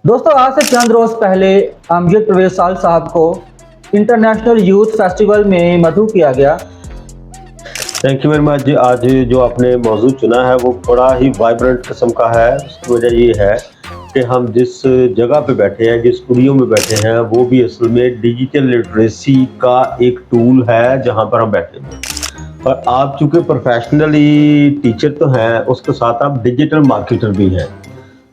दोस्तों आज से चंद रोज पहले अमजद परवेज साहब को इंटरनेशनल यूथ फेस्टिवल में मदऊ किया गया। Thank you very much. आज जो आपने मौजू चुना है वो बड़ा ही वाइब्रेंट किस्म का है। उसकी वजह ये है कि हम जिस जगह पे बैठे हैं, जिस स्टूडियो में बैठे हैं, वो भी असल में डिजिटल लिटरेसी का एक टूल है जहाँ पर हम बैठे हैं। और आप चूंकि प्रोफेशनली टीचर तो हैं, उसके साथ आप डिजिटल मार्केटर भी हैं,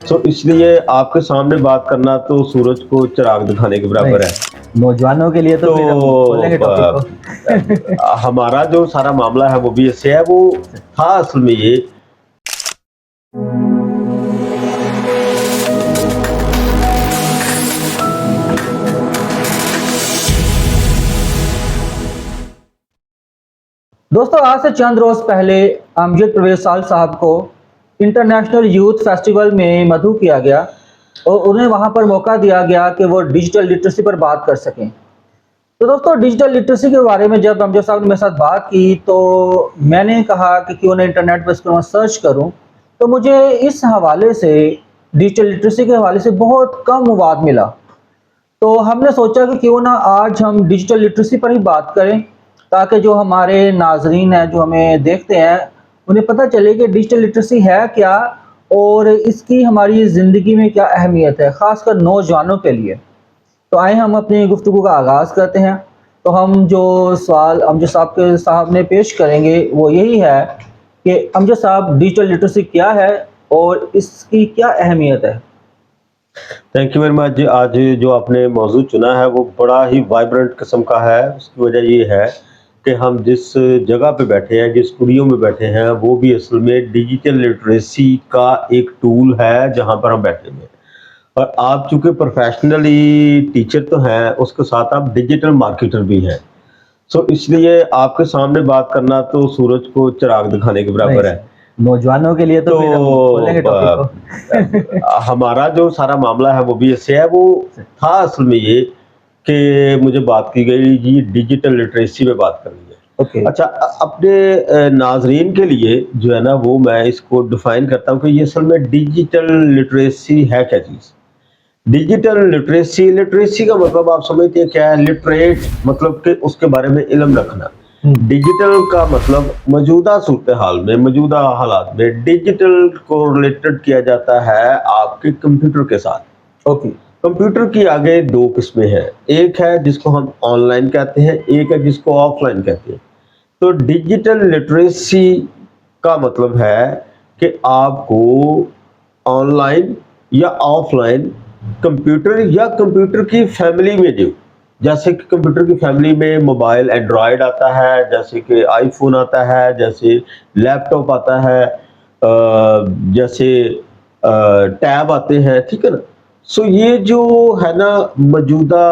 तो इसलिए आपके सामने बात करना तो सूरज को चिराग दिखाने के बराबर है। नौजवानों के लिए तो फिर हम खोलेंगे टॉपिक को। हमारा जो सारा मामला है वो भी ऐसे है। वो था असल में ये दोस्तों आज से चंद रोज पहले अमजद परवेज साहब को इंटरनेशनल यूथ फेस्टिवल में मदऊ किया गया और उन्हें वहां पर मौका दिया गया कि वो डिजिटल लिटरेसी पर बात कर सकें। तो दोस्तों डिजिटल लिटरेसी के बारे में जब अमजद साहब ने मेरे साथ बात की तो मैंने कहा कि क्यों ना इंटरनेट पर इसको मैं सर्च करूं। तो मुझे इस हवाले से डिजिटल लिटरेसी के हवाले से बहुत कम मवाद मिला। तो हमने सोचा कि क्यों ना आज हम डिजिटल लिटरेसी पर ही बात करें ताकि जो हमारे नाजरीन हैं, जो हमें देखते हैं, उन्हें पता चले कि डिजिटल लिटरेसी है क्या और इसकी हमारी ज़िंदगी में क्या अहमियत है, ख़ासकर नौजवानों के लिए। तो आए हम अपनी गुफ्तगू का आगाज़ करते हैं। तो हम जो सवाल अमजद साहब ने पेश करेंगे वो यही है कि अमजद साहब डिजिटल लिटरेसी क्या है और इसकी क्या अहमियत है। Thank you very much. आज जो आपने मौजू चुना है वो बड़ा ही वाइब्रेंट किस्म का है। उसकी वजह ये है कि हम जिस जगह पे बैठे हैं, जिस स्टूडियो में बैठे हैं, वो भी असल में डिजिटल लिटरेसी का एक टूल है जहाँ पर हम बैठे हैं। और आप चूंकि प्रोफेशनली टीचर तो हैं, उसके साथ आप डिजिटल मार्केटर भी हैं, तो इसलिए आपके सामने बात करना तो सूरज को चिराग दिखाने के बराबर है। नौजवानों के लिए तो फिर हम खोलेंगे टॉपिक को। हमारा जो सारा मामला है वो भी ऐसे है। वो था असल में ये कि मुझे बात की गई जी डिजिटल लिटरेसी में बात करनी है। ओके। अच्छा, अपने नाजरीन के लिए जो है ना, वो मैं इसको डिफाइन करता हूँ कि ये असल में डिजिटल लिटरेसी है क्या चीज़। डिजिटल लिटरेसी, लिटरेसी का मतलब आप समझते हैं क्या है? लिटरेट मतलब कि उसके बारे में इल्म रखना। डिजिटल का मतलब मौजूदा सूरत हाल में, मौजूदा हालात में डिजिटल को रिलेटेड किया जाता है आपके कंप्यूटर के साथ। ओके। कंप्यूटर की आगे दो किस्में हैं, एक है जिसको हम ऑनलाइन कहते हैं, एक है जिसको ऑफलाइन कहते हैं। तो डिजिटल लिटरेसी का मतलब है कि आपको ऑनलाइन या ऑफलाइन कंप्यूटर या कंप्यूटर की फैमिली में, जो जैसे कि कंप्यूटर की फैमिली में मोबाइल एंड्रॉयड आता है, जैसे कि आईफोन आता है, जैसे लैपटॉप आता है, जैसे टैब आते हैं, ठीक है ना। सो ये जो है ना मौजूदा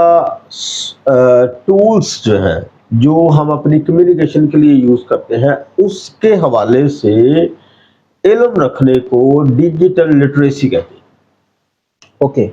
टूल्स जो हैं, जो हम अपनी कम्युनिकेशन के लिए यूज करते हैं, उसके हवाले से इल्म रखने को डिजिटल लिटरेसी कहते हैं। ओके।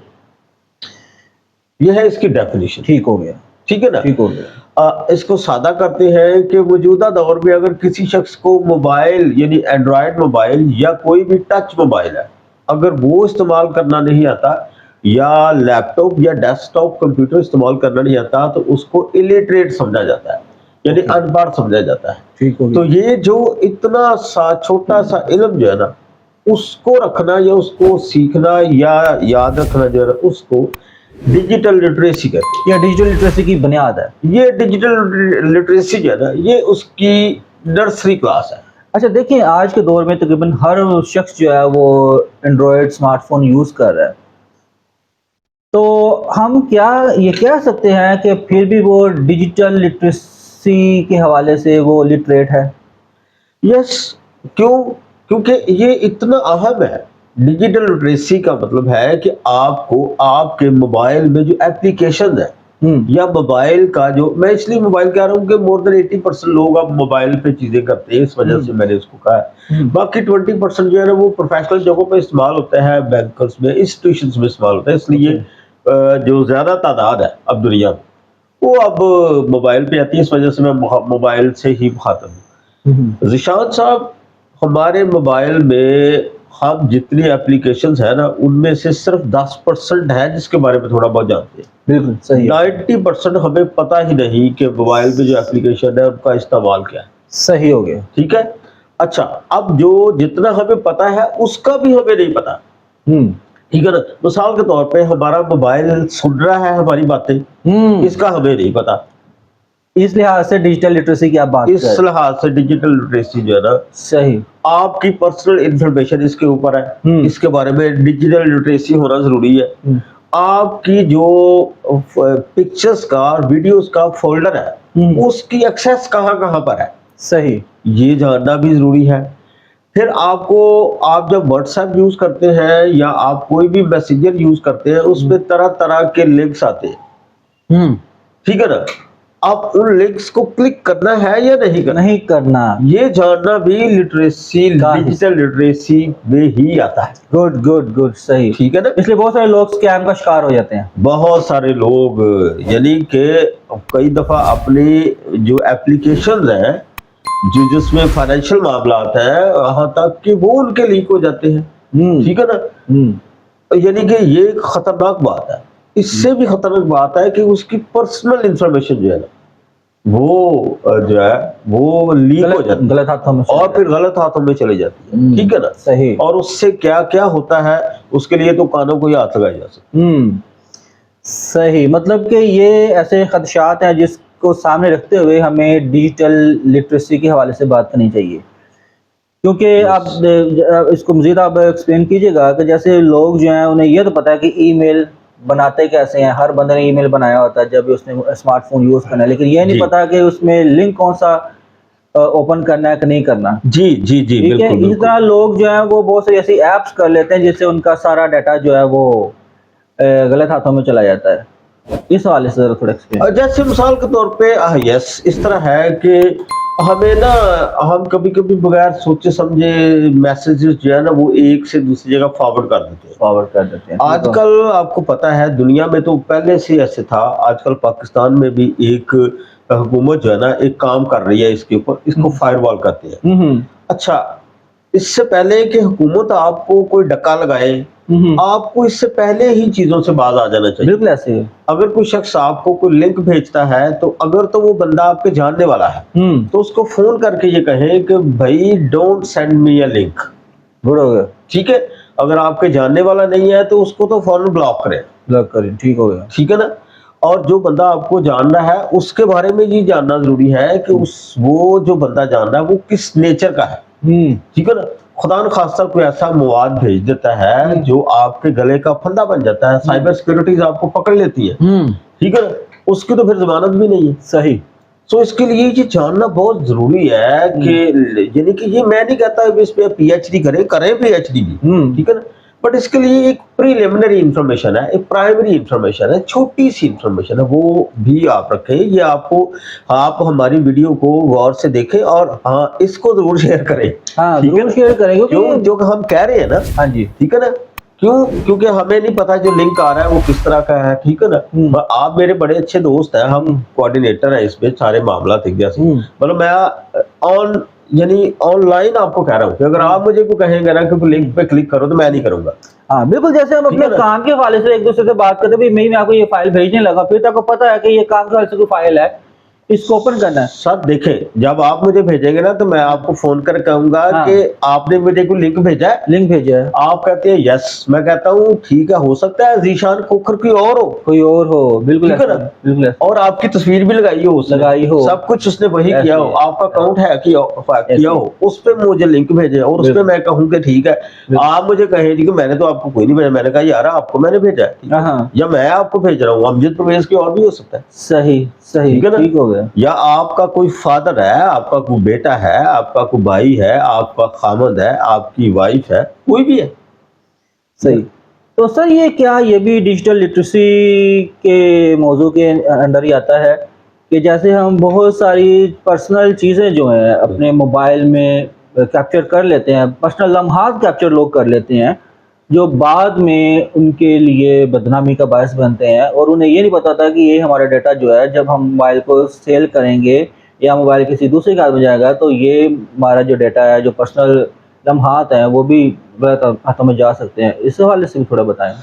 यह है इसकी डेफिनेशन। ठीक हो गया। ठीक है ना। ठीक हो गया। इसको सादा करते हैं कि मौजूदा दौर में अगर किसी शख्स को मोबाइल यानी एंड्रॉयड मोबाइल या कोई भी टच मोबाइल है, अगर वो इस्तेमाल करना नहीं आता, या लैपटॉप या डेस्कटॉप कंप्यूटर इस्तेमाल करना नहीं आता, तो उसको इलिटरेट समझा जाता है, यानी अनपढ़ समझा जाता है। ठीक हो तो ये जो इतना सा छोटा सा इल्म जो है ना, उसको रखना या उसको सीखना या याद रखना जो है ना, उसको डिजिटल लिटरेसी कहते या डिजिटल लिटरेसी की बुनियाद है। हैं। ये डिजिटल लिटरेसी जो है ना, ये उसकी नर्सरी क्लास है। अच्छा देखिए, आज के दौर में तकरीबन हर शख्स जो है वो एंड्रॉयड स्मार्टफोन यूज कर रहा है। तो हम क्या ये कह सकते हैं कि फिर भी वो डिजिटल लिटरेसी के हवाले से वो लिटरेट है। यस। क्यों? क्योंकि ये इतना अहम है। डिजिटल लिटरेसी का मतलब है कि आपको आपके मोबाइल में जो एप्लीकेशन है, या मोबाइल का जो, मैं इसलिए मोबाइल कह रहा हूँ कि मोर देन 80% लोग अब मोबाइल पे चीजें करते हैं, इस वजह से मैंने इसको कहा है। बाकी 20% जो है ना वो प्रोफेशनल जगहों पे इस्तेमाल होता है, बैंकर्स में, इंस्टीट्यूशंस में इस्तेमाल होता है। इसलिए जो ज्यादा तादाद है अब दुनिया में, वो अब मोबाइल पे आती है। इस वजह से मैं मोबाइल से ही मुखातब हूँ। जिशान साहब, हमारे मोबाइल में हम जितनी एप्लीकेशंस है ना उनमें से सिर्फ 10% है जिसके बारे में थोड़ा बहुत जानते हैं। बिल्कुल सही है। 90% हमें पता ही नहीं कि मोबाइल पे जो एप्लीकेशन है उनका इस्तेमाल क्या है। सही हो गया। ठीक है। अच्छा, अब जो जितना हमें पता है उसका भी हमें नहीं पता। हम्म ठीक है ना। मिसाल के तौर पे हमारा मोबाइल सुन रहा है हमारी बातें, इसका हमें नहीं पता। इस लिहाज से डिजिटल लिटरेसी की आप बात कर इस रहे हैं। लिहाज से डिजिटल लिटरेसी जो है ना, सही। आपकी पर्सनल इंफॉर्मेशन इसके ऊपर है, हम्म इसके बारे में डिजिटल लिटरेसी होना जरूरी है। हम्म आपकी जो पिक्चर्स का और वीडियोस का फोल्डर है उसकी एक्सेस कहाँ कहाँ पर है, सही। ये जानना भी जरूरी है। फिर आप जब व्हाट्सएप यूज करते हैं या आप कोई भी मैसेंजर यूज करते हैं उसमें तरह तरह के लिंक्स आते हैं। हम्म ठीक है ना। आप उन लिंक्स को क्लिक करना है या नहीं करना, नहीं करना। ये जानना भी लिटरेसी, का डिजिटल लिटरेसी में ही आता है। गुड गुड गुड, सही। ठीक है ना। इसलिए बहुत सारे लोग स्कैम का शिकार हो जाते हैं। बहुत सारे लोग यानी कि कई दफा अपनी जो एप्लीकेशन है जो जिसमें फाइनेंशियल मामला आता है वहां तक कि वो उनके लीक हो जाते हैं। ठीक है ना। यानी कि ये एक खतरनाक बात है। इससे भी खतरनाक बात है कि उसकी पर्सनल इंफॉर्मेशन जो है ना जो है वो लीक हो जाती है गलत हाथों में और फिर गलत हाथों में चली जाती है। ठीक है ना। सही। और उससे क्या क्या होता है उसके लिए तो कानों को ही हाथ लगाया जा सकता। सही, मतलब कि ये ऐसे खदशात हैं जिसको सामने रखते हुए हमें डिजिटल लिटरेसी के हवाले से बात करनी चाहिए। क्योंकि आप इसको मज़ीद आप एक्सप्लेन कीजिएगा कि जैसे लोग जो हैं उन्हें ये तो पता है कि ईमेल बनाते कैसे हैं, हर बंदे ने ईमेल बनाया होता है जब भी उसने स्मार्टफोन यूज़ करना है, लेकिन ये नहीं जी। पता कि उसमें लिंक कौन सा ओपन करना है कि नहीं करना। जी जी जी, ठीक है। बिल्कुल इसी बिल्कुल। तरह लोग जो हैं वो बहुत सारी ऐसी ऐप्स कर लेते हैं जिससे उनका सारा डाटा जो है वो गलत हाथों में चला जाता है। इस हवाले से जरा थोड़ा एक्सप्लेन। जैसे मिसाल के तौर पे यस इस तरह है कि हमें ना हम कभी कभी बगैर सोचे समझे मैसेजेस जो है ना वो एक से दूसरी जगह फॉरवर्ड कर देते हैं। फॉरवर्ड कर देते हैं। आजकल आपको पता है दुनिया में तो पहले से ऐसे था, आजकल पाकिस्तान में भी एक हुकूमत जो है ना एक काम कर रही है इसके ऊपर, इसको फायरवॉल कहते हैं। अच्छा, इससे पहले कि हुकूमत आपको कोई डक्का लगाए आपको इससे पहले ही चीजों से बाज आ जाना चाहिए। बिल्कुल ऐसे ही। अगर कोई शख्स आपको कोई लिंक भेजता है तो अगर तो वो बंदा आपके जानने वाला है तो उसको फोन करके ये कहें कि भाई don't send me a link. Good हो गया। ठीक है। अगर आपके जानने वाला नहीं है तो उसको तो फौरन ब्लॉक करें। ब्लॉक करें, ठीक हो गया। ठीक है ना। और जो बंदा आपको जान रहा है उसके बारे में ये जानना जरूरी है कि वो जो बंदा जान रहा है वो किस नेचर का है। ठीक है ना। खुदा न खास्ता कोई ऐसा मवाद भेज देता है जो आपके गले का फंदा बन जाता है, साइबर सिक्योरिटीज आपको पकड़ लेती है। ठीक है ना। उसकी तो फिर जमानत भी नहीं है। सही। तो इसके लिए ये जानना बहुत जरूरी है कि यानी कि ये मैं नहीं कहता इस पे पीएचडी करें पीएचडी भी। ठीक है ना। बट इसके लिए एक प्रीलिमिनरी इंफॉर्मेशन है, एक प्राइमरी इंफॉर्मेशन है, छोटी सी इंफॉर्मेशन है, वो भी आप रखें। ये आप हमारी वीडियो को गौर से देखें और हाँ इसको जरूर शेयर करें। हाँ, ठीक है जरूर शेयर करें क्यों जो हम कह रहे हैं ना। हाँ जी। ठीक है ना। क्यों? क्योंकि हमें नहीं पता जो लिंक आ रहा है वो किस तरह का है। ठीक है ना। आप मेरे बड़े अच्छे दोस्त हैं, हम कोऑर्डिनेटर हैं इसमें सारे मामला ठीक जैसे मतलब मैं यानी ऑनलाइन आपको कह रहा हूँ कि अगर आप मुझे को कहेंगे ना कि लिंक पे क्लिक करो तो मैं नहीं करूंगा। हाँ बिल्कुल, जैसे हम अपने काम के हवाले से एक दूसरे से बात करते हैं, मैं आपको ये फाइल भेजने लगा, फिर आपको पता है कि ये काम के हवाले से कोई फाइल है, इसको ओपन करना है। सर देखें, जब आप मुझे भेजेंगे ना तो मैं आपको फोन कर कहूंगा कि आपने मुझे को लिंक भेजा है। लिंक भेजा है। आप कहते हैं यस, मैं कहता हूँ ठीक है, हो सकता है जीशान खोखर कोई और हो। बिल्कुल ठीक है ना। बिल्कुल। और आपकी तस्वीर भी लगाई हो, सब कुछ उसने वही किया हो, आपका अकाउंट है किया हो, उस पर मुझे लिंक भेजे और उस पर मैं कहूँ कि ठीक है। आप मुझे कहें कि मैंने तो आपको कोई नहीं भेजा, मैंने कहा यार आपको मैंने भेजा है या मैं आपको भेज रहा हूँ, अमजद परवेज की और भी हो सकता है। सही सही, ठीक हो गया। या आपका कोई फादर है, आपका कोई बेटा है, आपका कोई भाई है, आपका खामद है, आपकी वाइफ है, कोई भी है। सही। तो सर ये भी डिजिटल लिटरेसी के मौजू के अंडर ही आता है कि जैसे हम बहुत सारी पर्सनल चीज़ें जो हैं अपने मोबाइल में कैप्चर कर लेते हैं, पर्सनल लम्हात कैप्चर लोग कर लेते हैं जो बाद में उनके लिए बदनामी का बायस बनते हैं, और उन्हें ये नहीं पता था कि ये हमारा डाटा जो है जब हम मोबाइल को सेल करेंगे या मोबाइल किसी दूसरे के हाथ में जाएगा तो ये हमारा जो डाटा है, जो पर्सनल लम्हात हैं वो भी गलत हाथों में जा सकते हैं, इस हवाले से भी थोड़ा बताएं।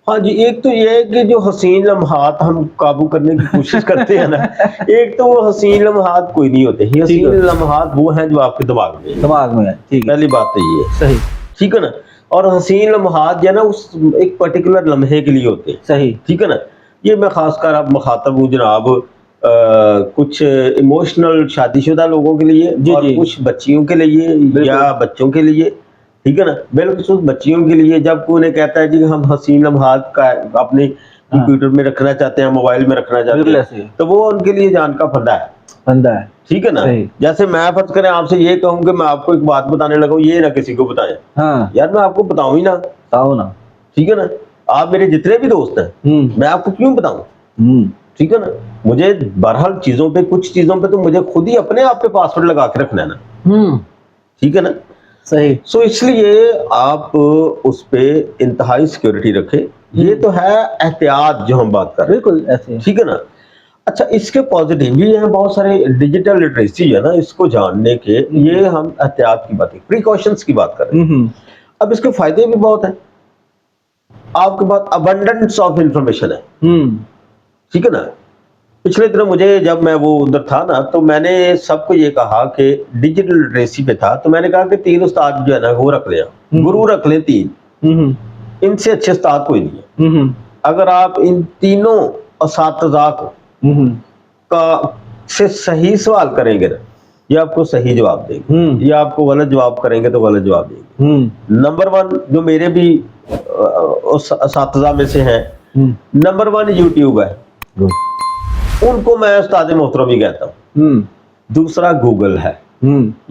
हाँ जी, एक तो ये है कि जो हसीन लम्हात हम काबू करने की कोशिश करते हैं ना, एक तो वो हसीन लम्हात कोई नहीं होते, ये ठीक है। हसीन लम्हात वो हैं जो आपके दिमाग में हैं। दिमाग में है, ठीक है, पहली बात तो ये है, सही ठीक है ना। और हसीन लम्हात जो है ना उस एक पर्टिकुलर लम्हे के लिए होते हैं, सही। ठीक है ना। ये मैं खासकर अब मुखातब हूँ जनाब कुछ इमोशनल शादीशुदा लोगों के लिए जी और जी, कुछ बच्चियों के लिए या बिल्कुल। बच्चों के लिए, ठीक है ना। बिलखुसूस बच्चियों के लिए जब कोई उन्हें कहता है जी हम हसीन लम्हात का अपने हाँ, कंप्यूटर में रखना चाहते हैं, मोबाइल में रखना चाहते बिल्कुल हैं, ऐसे ही तो वो उनके लिए जान का फंदा है, बंदा है। ठीक है ना। सही। जैसे मैं फर्ज करें आपसे ये कहूँ कि मैं आपको एक बात बताने लगा हूँ, ये ना किसी को बताएं, हाँ, यार मैं आपको बताऊं ही ना, बताओ ना। ठीक है ना। आप मेरे जितने भी दोस्त हैं मैं आपको क्यों बताऊं, हम्म, ठीक है ना। मुझे बहरहाल चीजों पे, कुछ चीजों पे तो मुझे खुद ही अपने आप पे पासवर्ड लगा के रखना है ना, हम्म, ठीक है ना। सही। सो इसलिए आप उस पे इंतहाई सिक्योरिटी रखें। ये तो है एहतियात जो हम बात कर रहे हैं, बिल्कुल ऐसे। ठीक है ना। अच्छा, इसके पॉजिटिव भी हैं बहुत सारे, डिजिटल लिटरेसी है ना, इसको जानने के ये हम एहतियात की बात, प्रिकॉशंस की बात कर रहे हैं। हम्म, अब इसके फायदे भी बहुत हैं, आपके पास अबंडेंस ऑफ इंफॉर्मेशन है, हम्म, ठीक है ना। पिछले दिनों मुझे जब मैं वो उधर था ना, तो मैंने सबको ये कहा कि डिजिटल लिटरेसी पे था, तो मैंने कहा कि 3 उस्ताद जो है ना वो रख लें, गुरु रख लें 3, हम्म, इनसे अच्छे उस्ताद कोई नहीं है। हम्म, अगर आप इन तीनों असातिज़ा को हम्म, का से सही सवाल करेंगे ना, ये आपको सही जवाब देंगे, या आपको गलत जवाब करेंगे तो गलत जवाब देंगे। नंबर 1 जो मेरे भी उस असातिज़ा में से हैं, नंबर 1 यूट्यूब है, उनको मैं उस्ताद मोहतरम ही कहता हूँ। दूसरा गूगल है,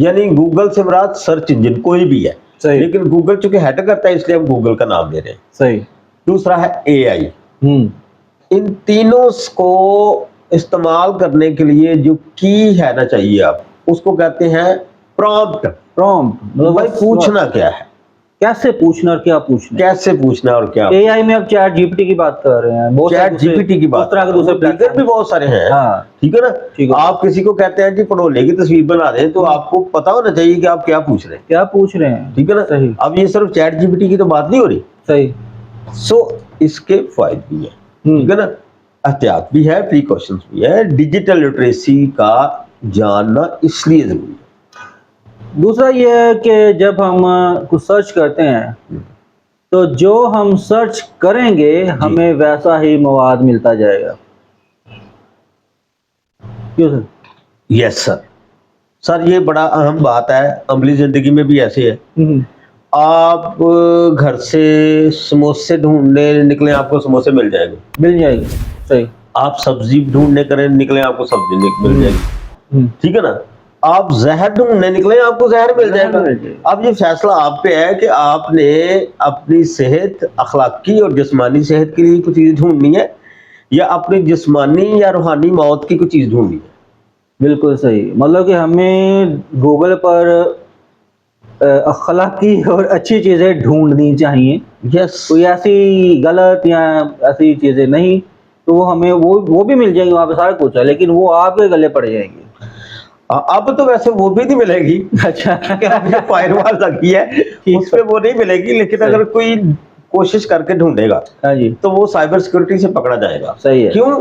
यानी गूगल से मुराद सर्च इंजन कोई भी है, सही। लेकिन गूगल चूंकि हेड करता है इसलिए हम गूगल का नाम दे रहे हैं। सही। दूसरा है एआई। इन तीनों को इस्तेमाल करने के लिए जो की है ना चाहिए आप उसको कहते हैं प्रॉम्प्ट। प्रॉम्प्ट मतलब भाई पूछना क्या है, कैसे पूछना और क्या पूछना, कैसे पूछना और क्या। एआई में अब चैट जीपीटी की बात कर रहे हैं, बहुत चैट जीपीटी की बात, तरह के दूसरे दीगर भी प्लेटफॉर्म। बहुत सारे हैं, हाँ, ठीक है ना। ठीक है। आप किसी को कहते हैं कि पड़ोले की तस्वीर बना दें, तो आपको पता होना चाहिए कि आप क्या पूछ रहे हैं, क्या पूछ रहे हैं, ठीक है ना। सही। अब ये सिर्फ चैट जीपीटी की तो बात नहीं हो रही, सही। सो इसके फायदे भी है, ठीक है ना, एहतियात भी है, प्रिकॉशंस भी है। डिजिटल लिटरेसी का जानना इसलिए जरूरी है। दूसरा ये है कि जब हम कुछ सर्च करते हैं तो जो हम सर्च करेंगे हमें वैसा ही मवाद मिलता जाएगा, क्यों सर? यस सर, सर ये बड़ा अहम बात है, अमली जिंदगी में भी ऐसे है। आप घर से समोसे ढूंढने निकले, आपको समोसे मिल जाएंगे, मिल जाएगी, सही। आप सब्जी ढूंढने करें निकले, आपको सब्जी मिल जाएगी, ठीक है ना। आप जहर ढूंढने निकले, आपको जहर मिल जाएगा। अब ये फैसला आप पे है कि आपने अपनी सेहत, अखलाकी और जिस्मानी सेहत के लिए कुछ चीज ढूंढनी है या अपनी जिस्मानी या रूहानी मौत की कुछ चीज ढूंढनी है। बिल्कुल सही, मतलब कि हमें गूगल पर अखलाकी और अच्छी चीज़ें ढूंढनी चाहिए। यस, कोई ऐसी गलत या ऐसी चीज़ें नहीं, तो वो हमें वो भी मिल जाएंगी, वहाँ पे सारा कुछ है, लेकिन वो आपके गले पड़ जाएंगी। अब तो वैसे वो भी नहीं मिलेगी। अच्छा, जो फायरवॉल लगी है उस पे वो नहीं मिलेगी, लेकिन अगर कोई कोशिश करके ढूंढेगा हाँ जी, तो वो साइबर सिक्योरिटी से पकड़ा जाएगा। सही है। क्यों?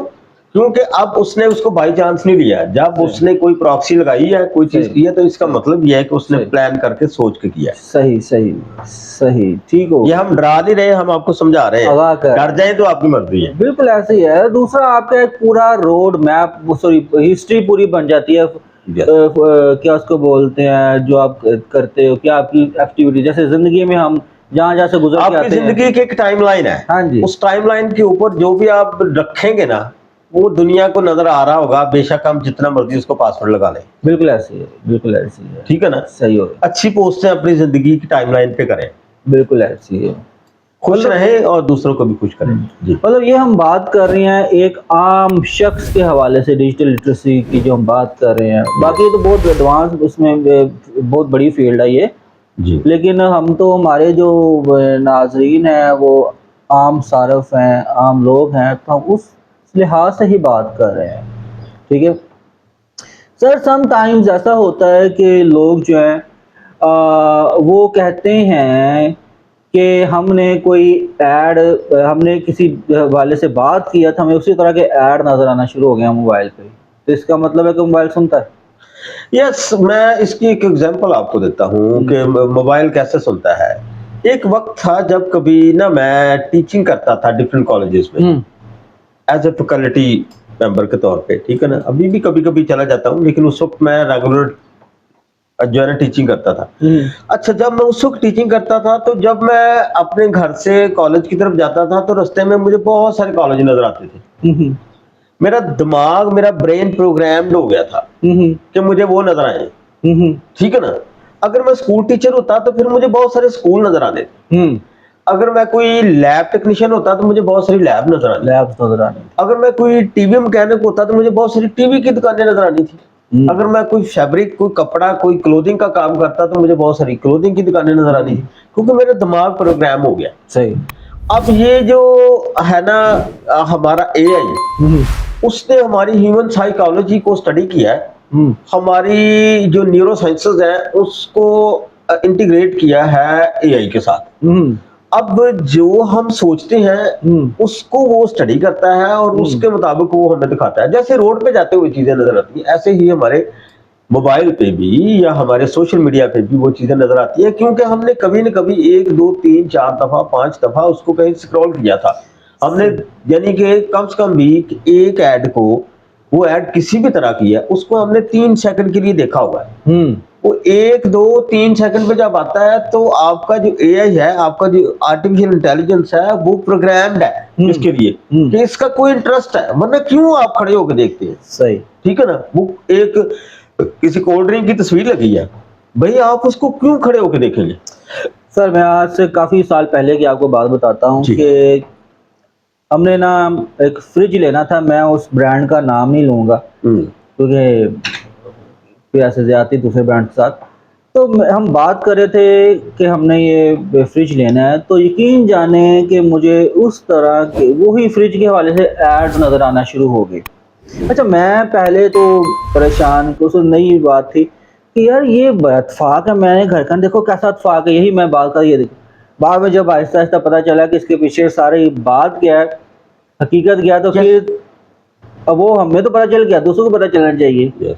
क्योंकि अब उसने उसको बाई चांस नहीं लिया, जब उसने कोई प्रॉक्सी लगाई है, कोई चीज की है, तो इसका मतलब यह है कि उसने प्लान करके सोच के किया है। सही सही सही, ठीक हो। ये हम डरा नहीं रहे, हम आपको समझा रहे हैं, डर जाए तो आपकी मर्जी है। बिल्कुल ऐसे ही है। दूसरा आपका एक पूरा रोड मैप, सॉरी हिस्ट्री पूरी बन जाती है। क्या उसको बोलते हैं जो आप करते हो, क्या आपकी एक्टिविटी, जैसे जिंदगी में हम जहाँ जहाँ से गुजर के आपकी आते हैं। जिंदगी की एक टाइमलाइन है, हाँ जी, उस टाइमलाइन के ऊपर जो भी आप रखेंगे ना वो दुनिया को नजर आ रहा होगा, बेशक हम जितना मर्जी उसको पासवर्ड लगा लें। बिल्कुल ऐसे ही है, बिल्कुल ऐसे ही है, ठीक है ना। सही हो, अच्छी पोस्टें अपनी जिंदगी की टाइमलाइन पे करें, बिल्कुल ऐसी है, खुश रहें और दूसरों को भी खुश करें। जी, मतलब ये हम बात कर रहे हैं एक आम शख्स के हवाले से डिजिटल लिटरेसी की जो हम बात कर रहे हैं। बाकी तो बहुत एडवांस, उसमें बहुत बड़ी फील्ड है ये जी, लेकिन हम तो, हमारे जो नाजरीन हैं वो आम सारफ हैं, आम लोग हैं, तो हम उस लिहाज से ही बात कर रहे हैं, ठीक है सर। सम टाइम्स ऐसा होता है कि लोग जो हैं वो कहते हैं कि हमने किसी वाले से बात किया था, हमें उसी तरह के ऐड नज़र आना शुरू हो गया मोबाइल पे। तो इसका मतलब है कि मोबाइल सुनता है? यस, मैं इसकी एक एग्जांपल आपको देता हूँ कि मोबाइल कैसे सुनता है। एक वक्त था जब कभी ना मैं टीचिंग करता था डिफरेंट कॉलेजेस में हुँ, एज ए फैकल्टी मेंबर के तौर पे, ठीक है ना। अभी भी कभी कभी चला जाता हूँ, लेकिन उस वक्त मैं रेगुलर जो है ना टीचिंग करता था। हुँ, अच्छा, जब मैं उस वक्त टीचिंग करता था तो जब मैं अपने घर से कॉलेज की तरफ जाता था तो रास्ते में मुझे बहुत सारे कॉलेज नजर आते थे। हुँ, हुँ, मेरा दिमाग, मेरा ब्रेन प्रोग्राम्ड हो गया था हुँ, हुँ, कि मुझे वो नजर आए, हुँ, हुँ, ठीक है ना। अगर मैं स्कूल टीचर होता तो फिर मुझे बहुत सारे स्कूल नजर आने थे। हुँ, अगर मैं कोई लैब टेक्नीशियन होता तो मुझे बहुत सारी लैब नजर आनी। लैब्स नज़र आने थी। अगर मैं कोई टीवी मैकेनिक होता तो मुझे बहुत सारी टीवी की दुकानें नजर आनी थी। हुँ, अगर मैं कोई फैब्रिक, कोई कपड़ा, कोई क्लोथिंग का काम करता तो मुझे बहुत सारी क्लोथिंग की दुकानें नजर आनी थी, क्योंकि मेरा दिमाग प्रोग्राम हो गया। सही। अब ये जो है ना हमारा एआई, हुँ, उसने हमारी ह्यूमन साइकोलॉजी को स्टडी किया है, हुँ, हमारी जो न्यूरो साइंसेज है उसको इंटीग्रेट किया है एआई के साथ। हुँ, अब जो हम सोचते हैं हुँ, उसको वो स्टडी करता है और हुँ, उसके मुताबिक वो हमें दिखाता है। जैसे रोड पे जाते हुए चीजें नजर आती हैं, ऐसे ही हमारे मोबाइल पे भी या हमारे सोशल मीडिया पे भी वो चीजें नजर आती हैं, क्योंकि हमने कभी न कभी 1 2 3 4 दफा 5 दफा उसको कहीं स्क्रॉल किया था हमने। सही। यानी कि कम से कम भी एक ऐड को, वो ऐड किसी भी तरह की है, उसको हमने 3 सेकंड के लिए देखा हुआ है। हुँ, वो 1 2 3 सेकंड पे जब आता है तो आपका जो एआई है, आपका जो आर्टिफिशियल इंटेलिजेंस है, वो प्रोग्राम्ड है हुँ, इसके लिए हुँ, कि इसका कोई इंटरेस्ट है, वरना क्यों आप खड़े होकर देखते हैं, सही। ठीक है ना। वो एक किसी कोल्ड ड्रिंक की तस्वीर लगी है, भाई आप उसको क्यों खड़े होकर देखेंगे। सर, मैं आज से काफ़ी साल पहले की आपको बात बताता हूँ जी। कि हमने ना एक फ्रिज लेना था, मैं उस ब्रांड का नाम नहीं लूँगा हम्म। क्योंकि फिर ऐसे ज़्यादती दूसरे ब्रांड के साथ। तो हम बात कर रहे थे कि हमने ये फ्रिज लेना है, तो यकीन जाने कि मुझे उस तरह के वही फ्रिज के हवाले से एड्स नज़र आना शुरू हो गए। अच्छा, मैं पहले तो परेशान, उस नई बात थी कि यार ये इत्तेफाक है, मैंने घर का देखो कैसा इत्तेफाक है, यही मैं बात कर, ये देखो। बाद में जब आहिस्ता-आहिस्ता पता चला कि इसके पीछे सारी बात क्या है, हकीकत क्या है, तो यस, फिर अब वो हमें तो पता चल गया, दूसरों को पता चलना चाहिए। यस।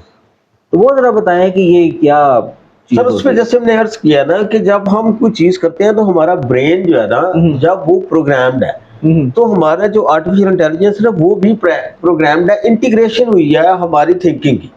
तो वो ज़रा बताएँ कि ये क्या सर, चीज़ उसमें होती है? जैसे हमने अर्ज किया ना कि जब हम कोई चीज करते हैं तो हमारा ब्रेन जो है ना, हुँ, जब वो प्रोग्राम्ड है, हुँ, तो हमारा जो आर्टिफिशियल इंटेलिजेंस है वो भी प्रोग्राम्ड है, इंटीग्रेशन हुई है हमारी थिंकिंग की।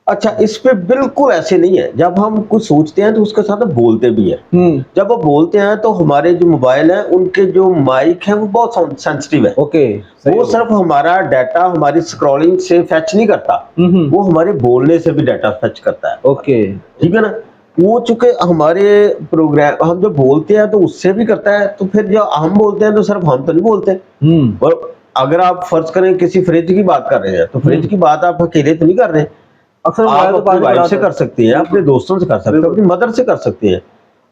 अच्छा, इस पे बिल्कुल ऐसे नहीं है। जब हम कुछ सोचते हैं तो उसके साथ हम बोलते भी हैं। हुँ, जब आप बोलते हैं तो हमारे जो मोबाइल हैं उनके जो माइक है वो बहुत सेंसिटिव है। ओके, सही वो हो गया। सिर्फ हमारा डाटा हमारी स्क्रॉलिंग से फैच नहीं करता, हुँ, हुँ, वो हमारे बोलने से भी डाटा फैच करता है, ओके, ठीक है ना। वो चूंकि हमारे प्रोग्राम, हम जो बोलते हैं तो उससे भी करता है, तो फिर जो हम बोलते हैं तो सिर्फ हम तो नहीं बोलते। हुँ, और अगर आप फर्ज करें किसी फ्रिज की बात कर रहे हैं तो फ्रिज हुँ। की बात आप अकेले तो नहीं कर रहे। अक्सर आप मोबाइल तो अपनी पास ही वाइफ पड़ा से होता कर है। सकते हैं, अपने बिल्कुल, दोस्तों से कर सकते हैं, बिल्कुल। अपनी मदर से कर सकते हैं।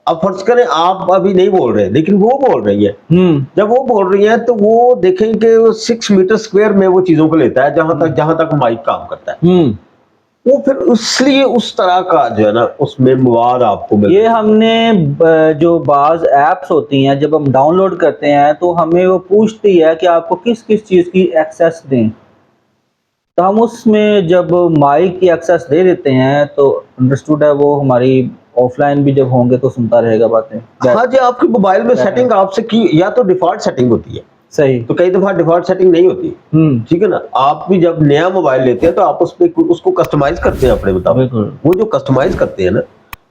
अब फर्ज करें आप अभी नहीं बोल रहे लेकिन वो बोल रही है। हुँ, जब वो बोल रही है तो वो देखें कि वो 6 मीटर स्क्वायर में वो चीजों को लेता है, हुँ, जहां तक माइक काम करता है। हुँ। वो फिर इसलिए उस तरह का जो है ना उसमें मवाद आपको ये मिलता है। हमने जो बाज़ ऐप्स होती हैं, जब हम डाउनलोड करते हैं, तो हमें वो पूछती है कि आपको किस-किस चीज़ की एक्सेस दें। तो हम उसमें जब माइक की एक्सेस दे देते हैं, तो अंडरस्टूड है वो हमारी ऑफ़लाइन भी जब होंगे तो सुनता रहेगा बातें। हाँ जी, आपके मोबाइल में बैकग्राउंड सेटिंग आपसे की या तो डिफॉल्ट सेटिंग होती है, सही। तो कई दफा डिफॉल्ट सेटिंग नहीं होती, हुँ, ठीक है ना। आप भी जब नया मोबाइल लेते हैं तो आप उस पे उसको कस्टमाइज करते हैं अपने मुताबिक। बिल्कुल। वो जो कस्टमाइज करते हैं ना,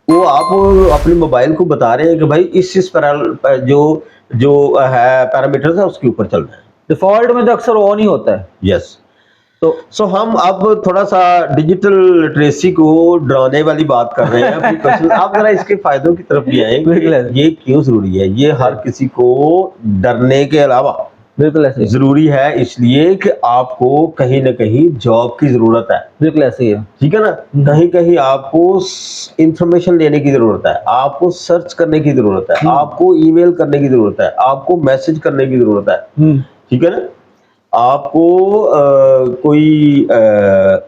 वो आप अपने मोबाइल को बता रहे हैं कि भाई इस जो जो है पैरामीटर्स है उसके ऊपर चलना है। डिफ़ॉल्ट में तो अक्सर ऑन ही होता है। यस। तो सो हम अब थोड़ा सा डिजिटल लिटरेसी को डराने वाली बात कर रहे हैं अपनी पर्सनल। आप जरा इसके फायदों की तरफ भी आए बिल्कुल कि ऐसे ये क्यों जरूरी है। ये हर किसी को डरने के अलावा बिल्कुल ऐसे ही है। जरूरी है, इसलिए कि आपको कहीं ना कहीं जॉब की जरूरत है, बिल्कुल ऐसे ही है। ठीक है ना। कहीं कहीं आपको इंफॉर्मेशन लेने की जरूरत है, आपको सर्च करने की जरूरत है, हुँ, आपको ईमेल करने की जरूरत है, आपको मैसेज करने की जरूरत है, हुँ, ठीक है ना। आपको कोई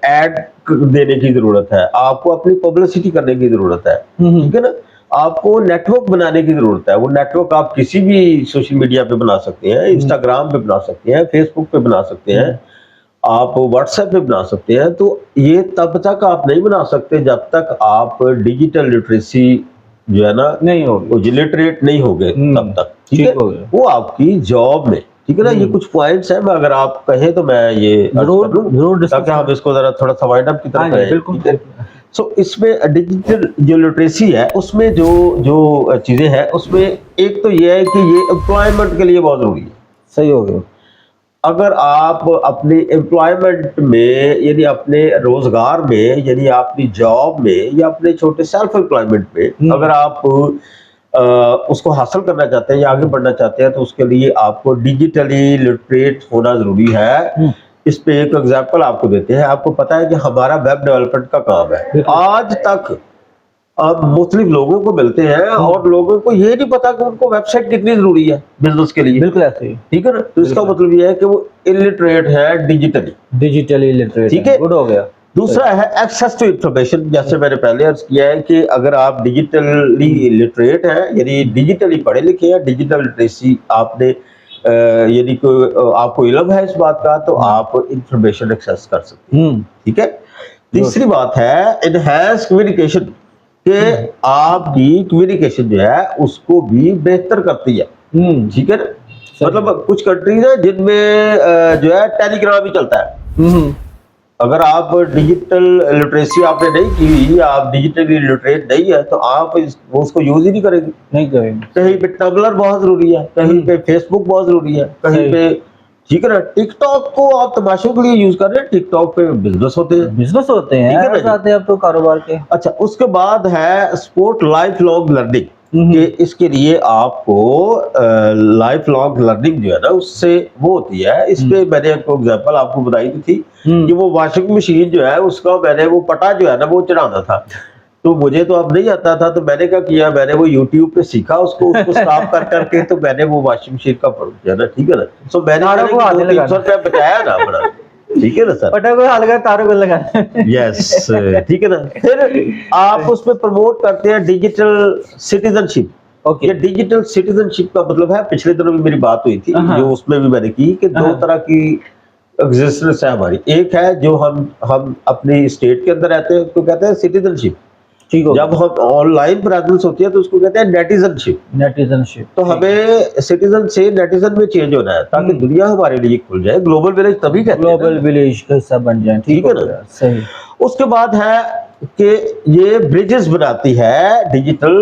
ऐड देने की जरूरत है, आपको अपनी पब्लिसिटी करने की जरूरत है, ठीक है ना। आपको नेटवर्क बनाने की जरूरत है। वो नेटवर्क आप किसी भी सोशल मीडिया पे बना सकते हैं, इंस्टाग्राम पे बना सकते हैं, फेसबुक पे बना सकते हैं, आप व्हाट्सएप पे बना सकते हैं। तो ये तब तक आप नहीं बना सकते जब तक आप डिजिटल लिटरेसी जो है ना नहीं होगी। वो लिटरेट नहीं हो गए तब तक, ठीक ठीक है। हो गया। वो आपकी जॉब में, ठीक है ना। ये कुछ पॉइंट्स हैं, अगर आप कहें तो मैं ये अर्ज जरूर कर लूं, जरूर डिस्कस ताकि हम इसको जरा थोड़ा सा वाइंड अप की हाँ तरफ जी करें, बिल्कुल ठीक है। सो इसमें डिजिटल जो लिटरेसी है उसमें जो जो चीजें हैं उसमें एक तो ये है कि ये एम्प्लॉयमेंट के लिए बहुत जरूरी है। सही हो गया। अगर आप अपने एम्प्लॉयमेंट में यानी अपने रोजगार में यानी अपनी जॉब में या अपने छोटे सेल्फ एम्प्लॉयमेंट में अगर आप उसको हासिल करना चाहते हैं या आगे बढ़ना चाहते हैं तो उसके लिए आपको डिजिटली लिटरेट होना जरूरी है। इस पे एक एग्जांपल आपको देते हैं। आपको पता है कि हमारा वेब डेवलपमेंट का काम है, आज तक आप मुख्तलिफ लोगों को मिलते हैं और लोगों को ये नहीं पता कि उनको वेबसाइट कितनी जरूरी है बिजनेस के लिए, बिल्कुल ऐसे ही। ठीक है ना। तो इसका मतलब ये है कि वो इलिटरेट है डिजिटली, डिजिटली लिटरेट, ठीक है। गुड हो गया। दूसरा है एक्सेस टू इंफॉर्मेशन। जैसे मैंने पहले अर्ज किया है कि अगर आप डिजिटली लिटरेट हैं यानी डिजिटली पढ़े लिखे हैं, डिजिटल लिटरेसी आपने यदि आपको इल्म है इस बात का तो आप इंफॉर्मेशन एक्सेस कर सकते हैं, ठीक है। तीसरी बात है इनहैंस कम्युनिकेशन, कि आपकी कम्युनिकेशन जो है उसको भी बेहतर करती है, ठीक है ना। मतलब कुछ कंट्रीज है जिनमें जो है टेलीग्राम ही चलता है। अगर आप डिजिटल लिटरेसी आपने नहीं की या आप डिजिटली लिटरेट नहीं है तो आप उसको यूज ही नहीं करेंगे, नहीं करेंगे। कहीं पे टम्बलर बहुत जरूरी है, कहीं पे फेसबुक बहुत जरूरी है, कहीं पे, ठीक है ना। टिकटॉक को आप तमाशों के लिए यूज कर रहे हैं, टिकटॉक पे बिजनेस होते हैं, बिजनेस होते हैं, ठीक है ना जी? आते हैं अब तो कारोबार के। अच्छा, उसके बाद है स्पोर्ट लाइफ लॉन्ग लर्निंग, कि इसके लिए आपको लाइफ लॉन्ग लर्निंग जो है ना उससे वो होती है। इस पे मैंने आपको एग्जांपल आपको बताई थी कि वो वॉशिंग मशीन जो है उसका मैंने वो पटा जो है ना वो चढ़ाना था, तो मुझे तो अब नहीं आता था, तो मैंने क्या किया, मैंने वो YouTube पे सीखा उसको साफ कर करके, तो मैंने वो वॉशिंग मशीन का प्रोडक्ट जो है ना, ठीक है ना। सो मैंने 200-300 रुपया बचाया ना अपना, ठीक है ना सर। पटा को हल्का तारों को लगा। यस, ठीक है ना। फिर आप उसमें प्रमोट करते हैं डिजिटल सिटीजनशिप। ओके। ये डिजिटल सिटीजनशिप का मतलब है, पिछले दिनों भी मेरी बात हुई थी जो उसमें भी मैंने की कि दो तरह की एग्जिस्टेंस है हमारी। एक है जो हम अपनी स्टेट के अंदर रहते हैं उसको कहते हैं सिटीजनशिप, ठीक हो। जब हम ऑनलाइन प्रेजेंस होती है तो उसको कहते हैं नेटिजनशिप। नेटिजनशिप। तो हमें सिटीजन से नेटिजन में चेंज होना है ताकि दुनिया हमारे लिए खुल जाए, ग्लोबल विलेज तभी कहते हैं, ग्लोबल विलेज का हिस्सा बन जाए, ठीक है ना। सही। उसके बाद है कि ये ब्रिजेस बनाती है डिजिटल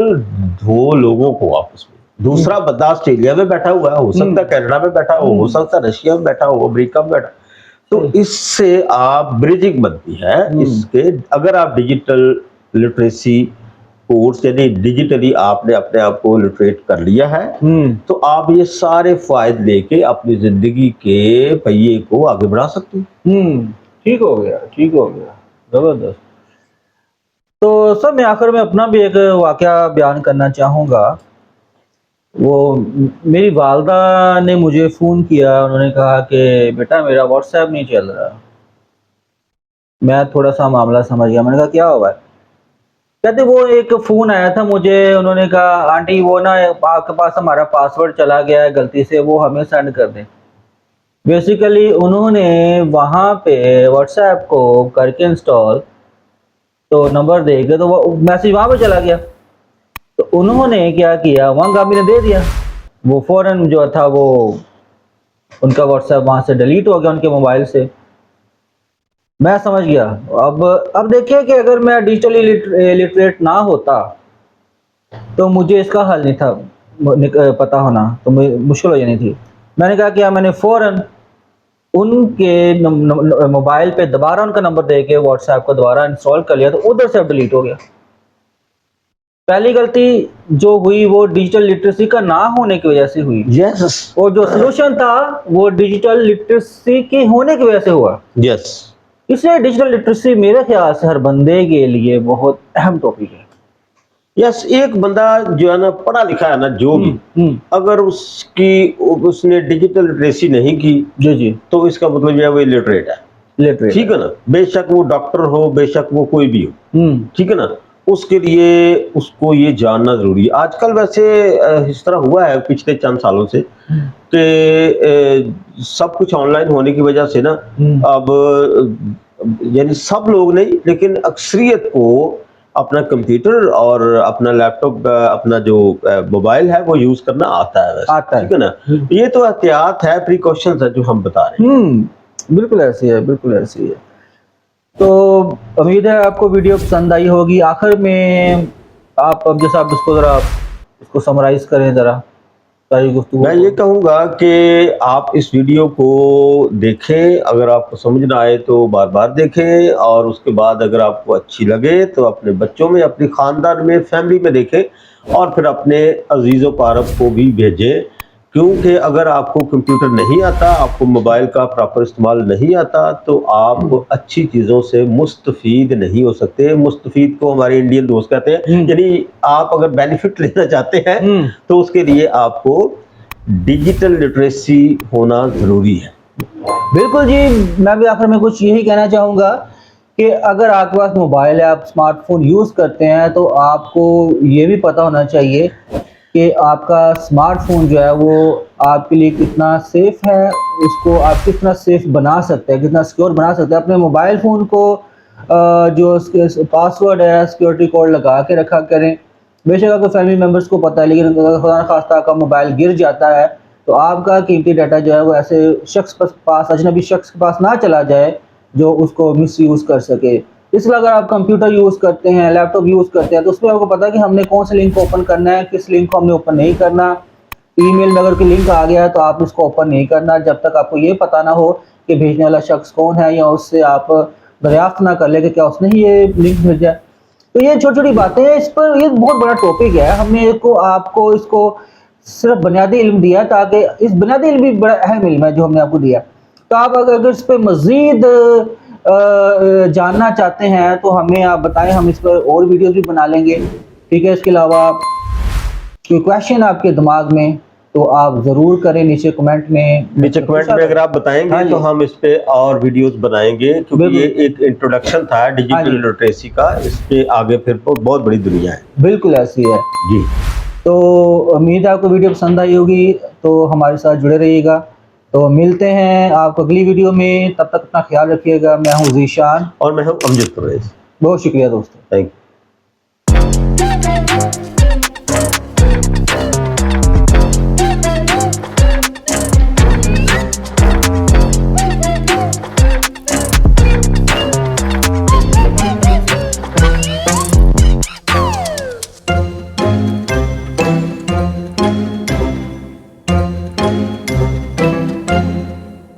दो लोगों को आपस में। दूसरा बंदा ऑस्ट्रेलिया में बैठा हुआ है, हो सकता है कनाडा में बैठा हो सकता है रशिया में बैठा हो, अमेरिका में बैठा, तो इससे आप ब्रिजिंग बनती है। इसके अगर आप डिजिटल लिटरेसी कोर्स यानी डिजिटली आपने अपने आप को लिटरेट कर लिया है तो आप ये सारे फायदे लेके अपनी जिंदगी के पहिए को आगे बढ़ा सकते हैं। ठीक हो गया, ठीक हो गया, जबरदस्त। तो सर मैं आखिर में अपना भी एक वाकया बयान करना चाहूँगा। वो मेरी वालदा ने मुझे फ़ोन किया, उन्होंने कहा कि बेटा मेरा व्हाट्सएप नहीं चल रहा। मैं थोड़ा सा मामला समझ गया, मैंने कहा क्या हुआ है? कहते वो एक फ़ोन आया था मुझे, उन्होंने कहा आंटी वो ना आपके पास हमारा पासवर्ड चला गया है गलती से, वो हमें सेंड कर दें। बेसिकली उन्होंने वहाँ पे व्हाट्सएप को करके इंस्टॉल, तो नंबर दे के तो वो मैसेज वहाँ पे चला गया। तो उन्होंने क्या किया, वहाँ गामी ने दे दिया, वो फ़ौरन जो था वो उनका व्हाट्सएप वहाँ से डिलीट हो गया उनके मोबाइल से। मैं समझ गया। अब देखिए कि अगर मैं डिजिटली लिटरेट ना होता तो मुझे इसका हल नहीं था पता होना, तो मुश्किल हो जानी थी। मैंने कहा कि मैंने फ़ौरन उनके मोबाइल पे दोबारा उनका नंबर दे के व्हाट्सएप को दोबारा इंस्टॉल कर लिया, तो उधर से डिलीट हो गया। पहली गलती जो हुई वो डिजिटल लिटरेसी का ना होने की वजह से हुई। यस। और जो सोल्यूशन था वो डिजिटल लिटरेसी के होने की वजह से हुआ। यस। इसलिए डिजिटल लिटरेसी मेरे ख्याल से हर बंदे के लिए बहुत अहम टॉपिक है। यस, एक बंदा जो है ना पढ़ा लिखा है ना जो भी, अगर उसने डिजिटल लिटरेसी नहीं की जी जी, तो इसका मतलब यह वो इलिटरेट है। लिटरेट। ठीक है ना, बेशक वो डॉक्टर हो, बेशक वो कोई भी हो, ठीक है ना, उसके लिए उसको ये जानना जरूरी है। आजकल वैसे इस तरह हुआ है पिछले चंद सालों से कि सब कुछ ऑनलाइन होने की वजह से ना अब यानी सब लोग नहीं लेकिन अक्सरियत को अपना कंप्यूटर और अपना लैपटॉप, अपना जो मोबाइल है वो यूज करना आता है वैसे, आता है। ठीक है ना। ये तो एहतियात है, प्रिकॉशंस है जो हम बता रहे हैं। बिल्कुल ऐसी है, बिल्कुल ऐसी है। तो उम्मीद है आपको वीडियो पसंद आई होगी। आखिर में आप अब जैसा आप इसको ज़रा इसको समराइज़ करें ज़रा सारी गुफ्तगू मैं ये को। कहूँगा कि आप इस वीडियो को देखें, अगर आपको समझ ना आए तो बार बार देखें, और उसके बाद अगर आपको अच्छी लगे तो अपने बच्चों में, अपने ख़ानदान में, फैमिली में देखें, और फिर अपने अजीज़ क़ारब को भी भेजें। क्योंकि अगर आपको कंप्यूटर नहीं आता, आपको मोबाइल का प्रॉपर इस्तेमाल नहीं आता, तो आप अच्छी चीज़ों से मुस्तफ़ीद नहीं हो सकते। मुस्तफ़ीद को हमारे इंडियन दोस्त कहते हैं, यानी आप अगर बेनिफिट लेना चाहते हैं तो उसके लिए आपको डिजिटल लिटरेसी होना ज़रूरी है। बिल्कुल जी, मैं भी आखिर में कुछ यही कहना चाहूँगा कि अगर आपके पास मोबाइल है, आप स्मार्टफ़ोन यूज़ करते हैं, तो आपको ये भी पता होना चाहिए कि आपका स्मार्टफ़ोन जो है वो आपके लिए कितना सेफ़ है, उसको आप कितना सेफ़ बना सकते हैं, कितना सिक्योर बना सकते हैं। अपने मोबाइल फ़ोन को जो उसके पासवर्ड है, सिक्योरिटी कोड लगा के रखा करें। बेशक आपके फैमिली मेम्बर्स को पता है, लेकिन अगर खुदा न खास्ता आपका मोबाइल गिर जाता है, तो आपका कीमती डाटा जो है वो ऐसे शख्स पास, अजनबी शख्स के पास ना चला जाए जो उसको मिसयूज़ कर सके। इसलिए अगर आप कंप्यूटर यूज़ करते हैं, लैपटॉप यूज़ करते हैं, तो उसमें आपको पता है कि हमने कौन से लिंक को ओपन करना है, किस लिंक को हमने ओपन नहीं करना। ईमेल में अगर कोई लिंक आ गया है तो आप उसको ओपन नहीं करना जब तक आपको ये पता ना हो कि भेजने वाला शख्स कौन है, या उससे आप दरियाफ्त ना कर ले कि क्या उसने ही ये लिंक भेजा है। तो ये छोटी-छोटी बातें हैं, इस पर ये बहुत बड़ा टॉपिक है। हमने इसको आपको इसको सिर्फ बुनियादी इल्म दिया, ताकि इस बुनियादी इल्म भी बड़ा अहम इल्म है जो हमने आपको दिया। तो आप अगर इस पे मज़ीद जानना चाहते हैं तो हमें आप बताएँ, हम इस पर और वीडियोज़ भी बना लेंगे। ठीक है, इसके अलावा कोई क्वेश्चन आपके दिमाग में तो आप ज़रूर करें नीचे कमेंट में। नीचे कमेंट में अगर आप बताएंगे हाँ जी। तो हम इस पे और वीडियोस बनाएंगे, क्योंकि बिल्कुल। ये एक इंट्रोडक्शन था हाँ डिजिटल जी। लिटरेसी का। इसके आगे फिर तो बहुत बड़ी दुनिया है। बिल्कुल ऐसी है। जी, तो उम्मीद है आपको वीडियो पसंद आई होगी, तो हमारे साथ जुड़े रहिएगा। तो मिलते हैं आपको अगली वीडियो में, तब तक अपना ख्याल रखिएगा। मैं हूँ ज़ीशान। और मैं हूँ अमजद परवेज़। बहुत शुक्रिया दोस्तों। Thank you.